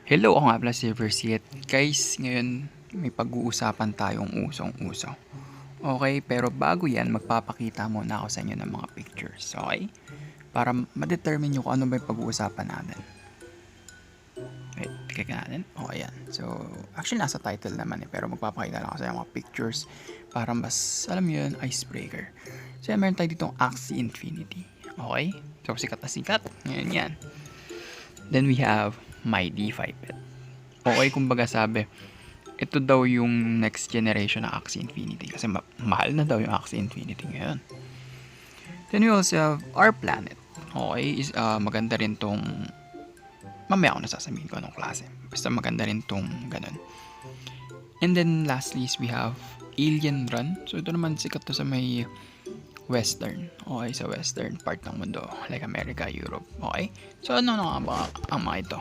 Hello, ako nga pala si Versiet. Guys, ngayon may pag-uusapan tayong usong-uso. Okay, pero bago yan, magpapakita muna ako sa inyo ng mga pictures. Okay? Para ma-determine nyo kung ano ba yung pag-uusapan natin. Wait, click natin. Okay, yan. So, actually nasa title naman pero magpapakita lang ako sa inyo mga pictures para mas, alam nyo yun, icebreaker. So, yan, meron tayo ditong Axie Infinity. Okay? So, sikat na sikat. Ngayon yan. Then we have my Defi pet. Okay, kumbaga sabi, ito daw yung next generation ng Axie Infinity kasi mahal na daw yung Axie Infinity ngayon. Then we also have our planet. Okay, maganda rin tong, mamaya ako nasasabihin ko anong klase. Basta maganda rin tong ganun. And then lastly is we have Alien Run. So ito naman sikat to sa may western. Okay, sa western part ng mundo. Like America, Europe. Okay? So ano nga ba ang mga ito?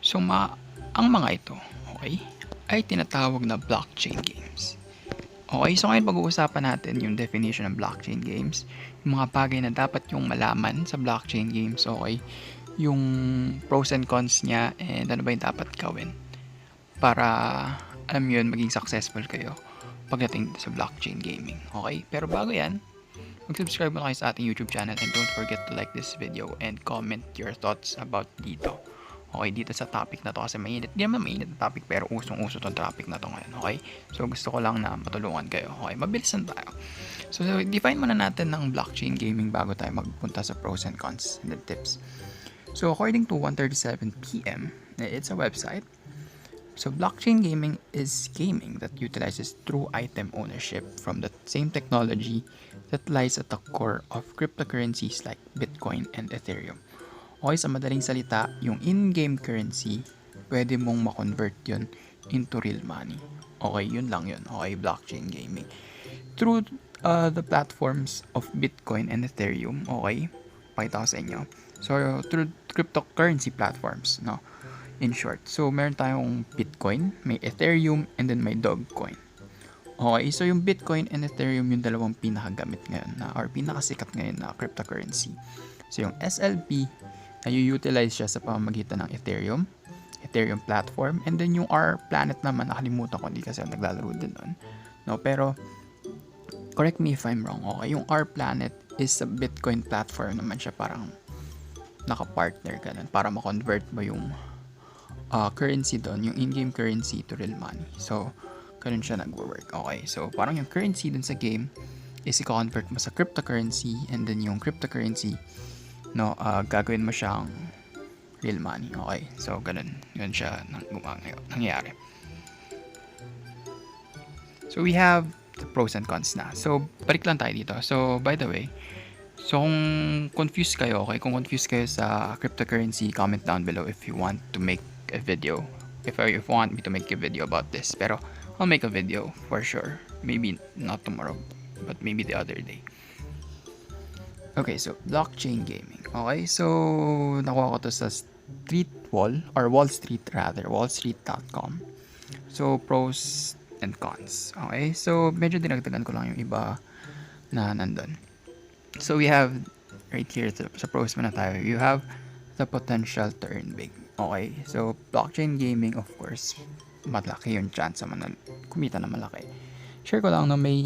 So ang mga ito, okay, ay tinatawag na blockchain games. Okay, so ngayon pag-uusapan natin yung definition ng blockchain games, yung mga bagay na dapat yung malaman sa blockchain games, okay, yung pros and cons niya, and ano ba yung dapat gawin para, alam yun, maging successful kayo pagdating sa blockchain gaming. Okay, pero bago yan, mag-subscribe mo kayo sa ating YouTube channel and don't forget to like this video and comment your thoughts about dito. Okay, dito sa topic na to kasi mainit. Hindi naman mainit na topic pero usong-uso tong topic na to ngayon. Okay? So gusto ko lang na matulungan kayo. Okay, mabilisan tayo. So define muna natin ng blockchain gaming bago tayo magpunta sa pros and cons and the tips. So according to 1:37 PM, it's a website. So blockchain gaming is gaming that utilizes true item ownership from the same technology that lies at the core of cryptocurrencies like Bitcoin and Ethereum. Okay, sa madaling salita, yung in-game currency, pwede mong ma-convert yun into real money. Okay, yun lang yun. Okay, blockchain gaming. Through the platforms of Bitcoin and Ethereum, okay, pakita ko sa inyo. So, through cryptocurrency platforms, no? In short. So, meron tayong Bitcoin, may Ethereum, and then may Dogecoin. Okay, so yung Bitcoin and Ethereum yung dalawang pinakagamit ngayon na, or pinakasikat ngayon na cryptocurrency. So, yung SLP, na-utilize siya sa pamamagitan ng Ethereum platform, and then yung our planet naman, nakalimutan ko, hindi kasi naglalaro din nun. No, pero correct me if I'm wrong. Okay, yung our planet is a Bitcoin platform naman siya, parang naka-partner ganun para ma-convert mo yung currency doon, yung in-game currency to real money. So ganun siya nagwo-work. Okay, so parang yung currency dun sa game is i-convert mo sa cryptocurrency, and then yung cryptocurrency, no, gagawin mo siyang real money. Okay, so ganun yun siya nangyayari. So we have the pros and cons na. So balik lang tayo dito. So by the way, so kung confused kayo, okay, kung confused kayo sa cryptocurrency, comment down below if you want to make a video, if you want me to make a video about this. Pero I'll make a video for sure, maybe not tomorrow but maybe the other day. Okay, so blockchain gaming. Okay, so nakuha ko to sa wallstreet.com. So pros and cons. Okay, so medyo dinagdagan ko lang yung iba na nandun. So we have right here sa pros muna tayo. You have the potential to earn big. Okay, so blockchain gaming, of course, malaki yung chance naman kumita na malaki. Share ko lang na may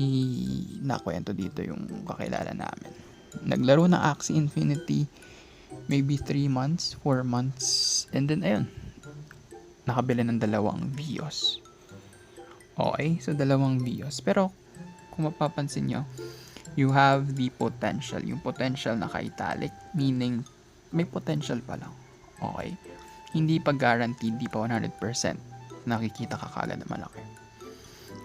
nakwento dito yung kakilala namin. Naglaro ng Axie Infinity maybe 3 months, 4 months, and then ayun, nakabili ng 2 Vios. Okay, so 2 Vios. Pero kung mapapansin nyo, you have the potential. Yung potential naka-italic, meaning may potential pa lang. Okay, hindi pa guaranteed, hindi pa 100% nakikita ka kagad na malaki.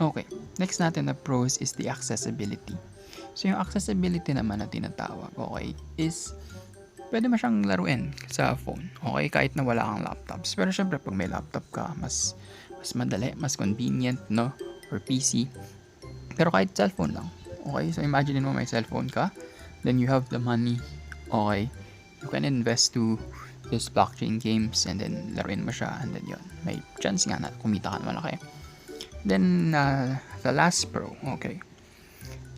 Okay, next natin na pros is the accessibility. So yung accessibility naman na tinatawag, okay, is pwede mo siyang laruin sa phone. Okay, kahit na wala kang laptops. Pero syempre pag may laptop ka, mas madali, mas convenient, no? Or PC. Pero kahit cellphone lang. Okay, so imagine mo may cellphone ka, then you have the money. Okay, you can invest to this blockchain games, and then laruin mo siya, and then yun, may chance nga na kumita ka na malaki. Then the last pro, okay,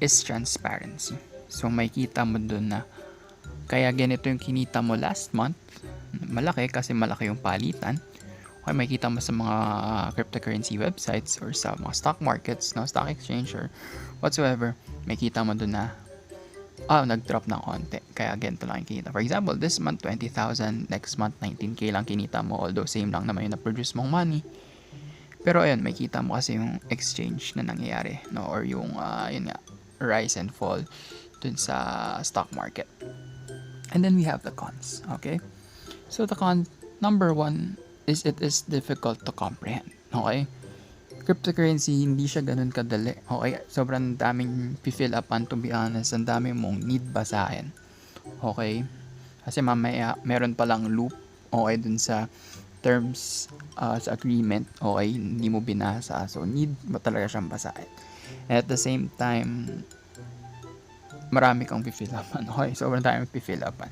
is transparency. So may kita mo dun na kaya ganito yung kinita mo last month, malaki kasi malaki yung palitan, Okay, makikita mo sa mga cryptocurrency websites or sa mga stock markets, no, stock exchange or whatsoever, makikita mo dun na nag-drop ng konti. Kaya ganito lang kinita. For example, this month 20,000, next month 19k lang kinita mo, although same lang naman yung na-produce mong money. Pero ayun, makikita mo kasi yung exchange na nangyayari, no, or yung yun nga, rise and fall dun sa stock market. And then we have the cons, okay? So the con number 1 is it is difficult to comprehend, okay? Cryptocurrency, hindi siya ganun kadali, okay? Sobrang daming fill upan, to be honest, ang dami mong need basahin, okay? Kasi mamaya, meron palang loop, okay, dun sa terms sa agreement, okay, hindi mo binasa, so need mo talaga siyang basahin. And at the same time, marami kang fill upan, okay? Sobrang daming fill upan.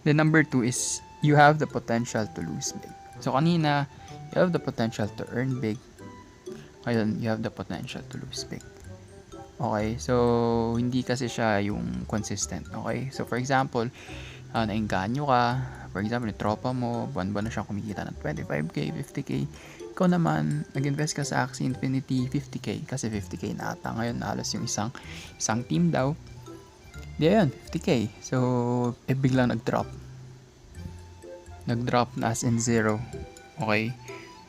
The number 2 is you have the potential to lose big. So kanina, you have the potential to earn big. Ngayon, you have the potential to lose big. Okay, so hindi kasi siya yung consistent. Okay, so for example, nainganyo ka, for example, yung tropa mo, buwan-buwan na siyang kumikita ng 25k, 50k. Ikaw naman, nag-invest ka sa Axie Infinity 50k kasi 50k na ata ngayon, halos yung isang team daw. Di yan, 50k. So, biglang nag-drop na as in zero. Okay?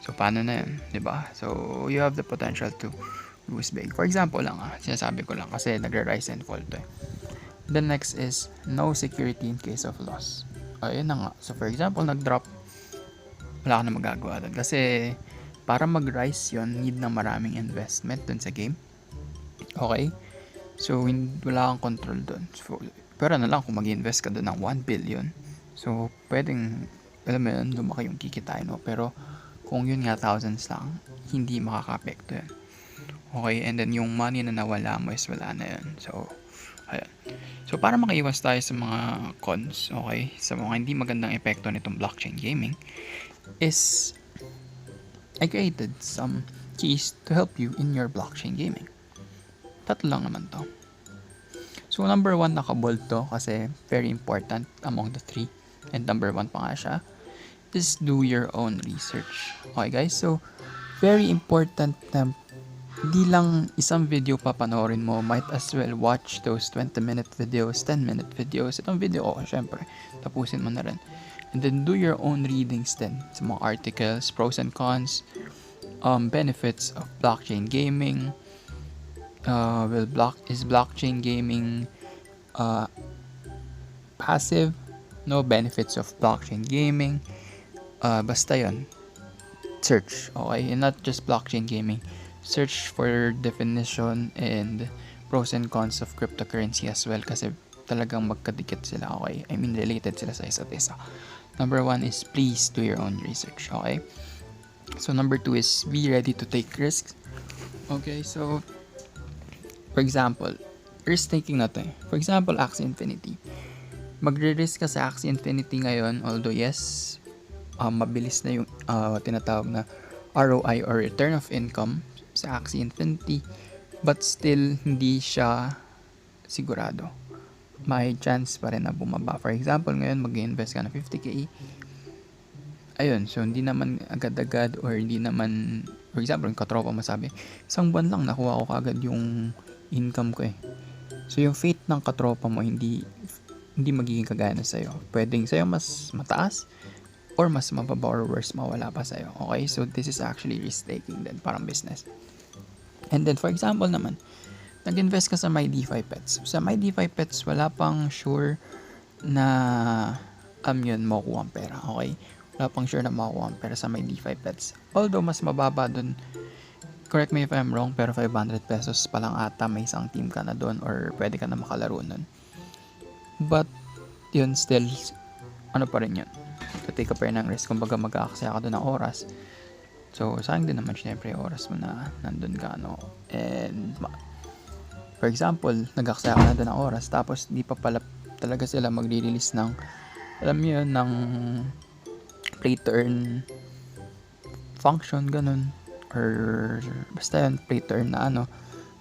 So, paano na yun? Diba? So, you have the potential to lose big. For example lang, sinasabi ko lang kasi nagre-rise and fall to eh. The next is no security in case of loss. Ayun na nga. So, for example, nag-drop, wala ka na magagawa doon. Kasi, para mag-rise yun, need na maraming investment dun sa game. Okay? So, wala kang control doon. So, pero na lang kung mag-invest ka doon ng 1 billion. So, pwedeng, alam mo yun, lumaki yung kikitain mo. Pero, kung yun nga, thousands lang, hindi makaka-apekto yun. Okay, and then yung money na nawala mo is wala na yun. So, ayun. So, para makaiwas tayo sa mga cons, okay, sa mga hindi magandang epekto nitong blockchain gaming, is I created some keys to help you in your blockchain gaming. Tatlo lang naman to. So, number 1, naka-bold to kasi very important among the 3. And number 1 pa nga siya, is do your own research. Okay guys, so very important na di lang isang video papanoorin mo, might as well watch those 20-minute videos, 10-minute videos. Itong video ko, syempre, tapusin mo na rin. And then do your own readings din sa mga articles, pros and cons, benefits of blockchain gaming, is blockchain gaming passive, no benefits of blockchain gaming. Basta yun, search, okay? And not just blockchain gaming. Search for definition and pros and cons of cryptocurrency as well kasi talagang magkadikit sila, okay? I mean, related sila sa isa't isa. Number 1 is please do your own research, okay? So, number 2 is be ready to take risks. Okay, so, for example, risk-taking na to eh. For example, Axie Infinity. Magre-risk ka sa Axie Infinity ngayon, although yes, mabilis na yung tinatawag na ROI or return of income sa Axie Infinity, but still hindi siya sigurado. May chance pa rin na bumaba. For example, ngayon mag-invest ka na 50k. Ayun, so hindi naman agad-agad or hindi naman, for example, yung katropa mo sabi, isang buwan lang nakuha ko kagad yung income ko eh. So yung fate ng katropa mo hindi magiging kagaya na sa'yo. Pwedeng sa'yo mas mataas or mas mababa or worse, mawala pa sa'yo. Okay? So, this is actually risk-taking din, parang business. And then, for example naman, nag-invest ka sa My DeFi Pets. Sa My DeFi Pets, wala pang sure na yun, makukuha ang pera. Okay? Wala pang sure na makukuha ang pera sa My DeFi Pets. Although, mas mababa dun, correct me if I'm wrong, pero 500 pesos pa lang ata may isang team ka na dun or pwede ka na makalaro nun. But, yun, still, ano pa rin yun? Take ka pa rin ng risk, kumbaga mag-aaksaya ka doon ng oras. So, sayang din naman syempre oras mo na nandun ka, no? And, for example, nag-aaksaya ka na doon ng oras, tapos di pa pala talaga sila magre-release ng, alam mo yun, ng play to earn function, ganun. Or, basta yun, play to earn na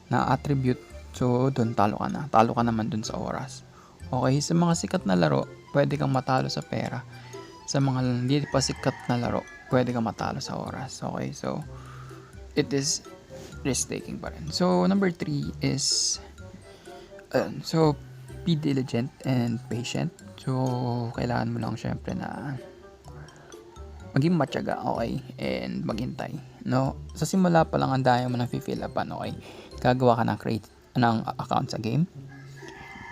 na attribute. So, doon talo ka na. Talo ka naman doon sa oras. Okay, sa mga sikat na laro, pwede kang matalo sa pera. Sa mga hindi pa sikat na laro, pwede ka matalo sa oras. Okay, so it is risk-taking pa rin. So, number 3 is so, be diligent and patient. So, kailangan mo lang syempre na maging matyaga, okay? And maghintay, no? Sa simula pa lang, ang dami mo nang fill upan, okay? Gagawa ka ng account sa game.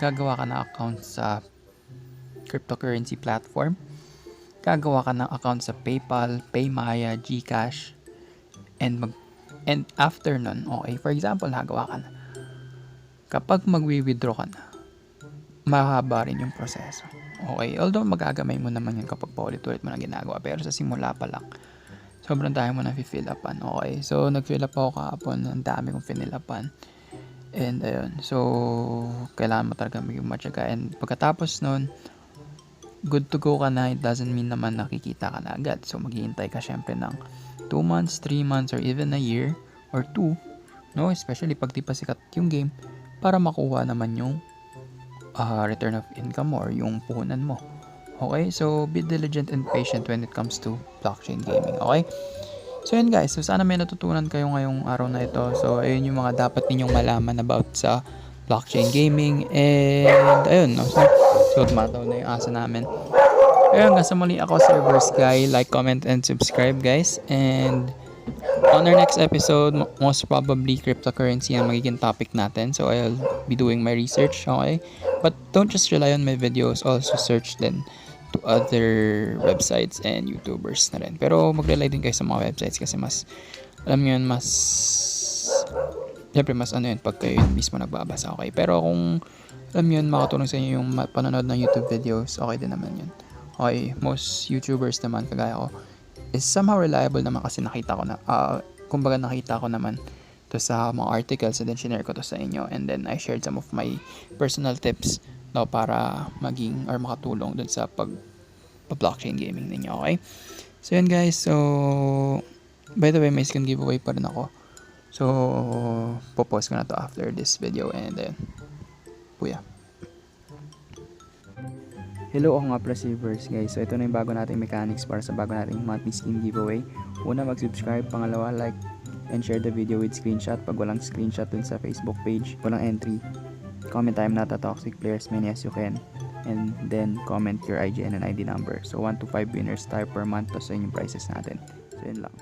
Gagawa ka ng account sa cryptocurrency platform. Gagawa ka ng account sa PayPal, Paymaya, GCash, and after nun, okay, for example, nagawa ka na. Kapag magwi-withdraw ka na, mahaba rin yung proseso. Okay, although magagamay mo naman yun kapag paulit-ulit mo na ginagawa, pero sa simula pa lang, sobrang dami mo na fill upan. Okay, so nag-fill up ako kahapon, ang dami kong fill upan. And ayun, so kailangan mo talaga maging matyaga. And pagkatapos nun, good to go ka na. It doesn't mean naman nakikita ka na agad. So maghihintay ka syempre ng 2 months, 3 months, or even a year or 2, no? Especially pag di pa sikat yung game, para makuha naman yung return of income or yung puhunan mo. Okay, so be diligent and patient when it comes to blockchain gaming. Okay, so yun guys, so sana may natutunan kayo ngayong araw na ito. So ayun yung mga dapat ninyong malaman about sa blockchain gaming. And ayun, no? So tumataw na yung asa namin. Ayun, hanggang sa muli, ako Servers Guy. Like, comment, and subscribe guys. And on our next episode, most probably cryptocurrency ang magiging topic natin. So I'll be doing my research, okay? But don't just rely on my videos, also search din to other websites and YouTubers na rin. Pero mag-rely din kayo sa mga websites kasi mas, alam nyo yun, mas, syempre mas ano yun pag kayo mismo nagbabasa, okay? Pero kung alam nyo yun, makatulong sa inyo yung panonood ng YouTube videos, okay din naman yun. Okay, most YouTubers naman, kagaya ko, is somehow reliable naman kasi nakita ko na, kumbaga nakita ko naman to sa mga articles and then share ko to sa inyo, and then I shared some of my personal tips no, para maging or makatulong dun sa pag-blockchain gaming ninyo, okay? So yun guys, so by the way, may skin giveaway pa rin ako. So popost ko na to after this video, and then puya. Hello, ako nga pala si Verse guys. So ito na yung bago nating mechanics para sa bago nating monthly skin giveaway. Una, mag-subscribe. Pangalawa, like and share the video with screenshot. Pag walang screenshot dun sa Facebook page, walang entry, comment I'm not a toxic player as many as you can. And then comment your IGN and ID number. So 1 to 5 winners tayo per month to sa inyong prices natin. So yun lang.